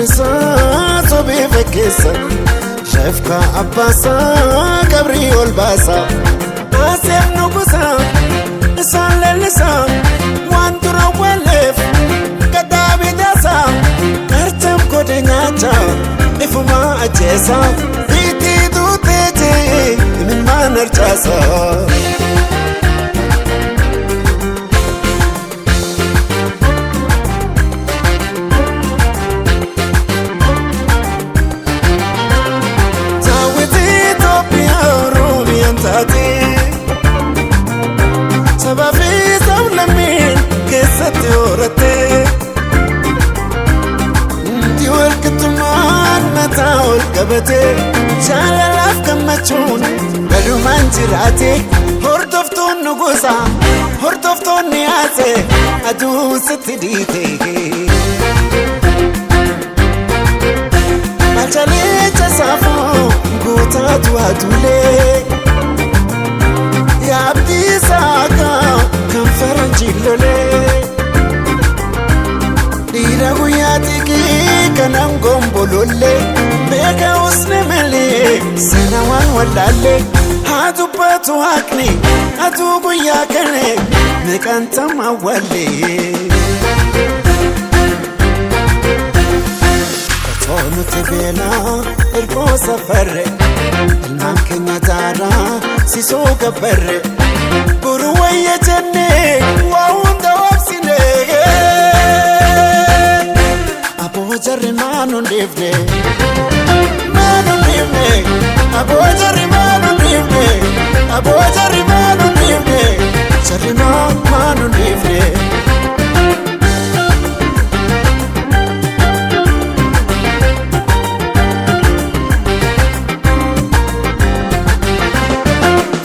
farrisa sobe fakkeessa shafka abbasa qabri ol baasa asef nugusa isaan lellisa waan dura waleef kadhaabidasa karcham godhe nyaacha ifuma ajjeesa biitii duuteeje imimmaan harcaasa Shalalaaf gammachuun galumaan jiraate hordoftoon nugusa hordoftoon niyaase aduu sitti dhiite Machalee jasaafoo guutaatu aduulee yaabdii saakaa kan faranjii lolee dhiira guyyaa xiqqii kanan gombolollee Beka usne mele sana wan walalle hatu patu hakni hatu guya kane mekanta mawalle Kotono tebela ergo safarre ilman kenya dara siso gabarre buruwaye jenne wa unda wapsine Abo jarre manu ndivde Aboja rimanu nifne Aboja rimanu nifne Sarima manu nifne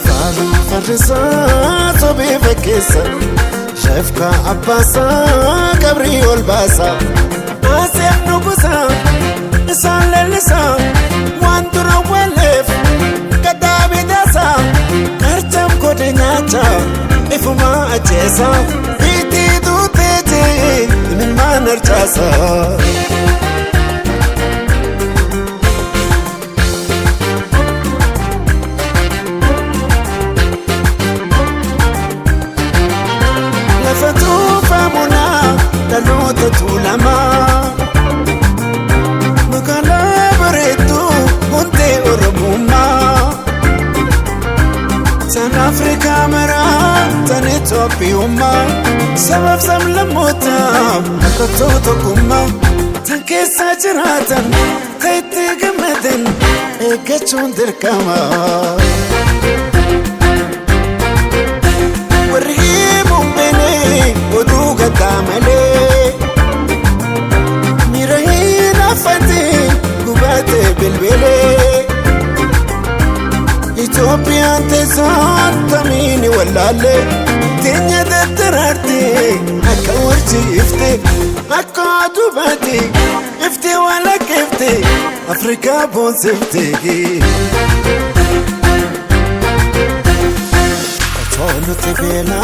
Faru farrisa sobe fakkeessa Shafka abbasa qabri ol baasa Asef nugusa isaan lellisa waan dura waleef kadhaabidasa karcham godhe nyaacha ifuma ajjeesa biitii duuteeje imimmaan harcaasa lafa tuufamunaa dhaloota tuulamaa Africa mara tan Ethiopia sabab sam lamota akatoto kuma tan kesa jiratan kayti gamadan egachun dirkama warhimu bene oduga tamale mirahina fati gubate bilbile Ethiopia tesan tamini walalle tinya datrarte akawrti ifte akadubati ifte wala kifte Afrika bonsifte Kotono tebela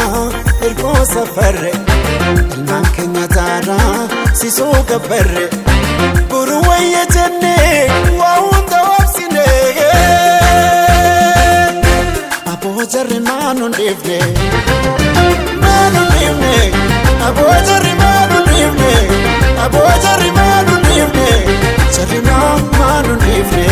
ergo safarre ilman kenya dara siso gabarre buruwaye jenne wa unda wapsine Aboja rimanu nifne Aboja rimanu nifne Aboja rimanu nifne Sarima manu nifne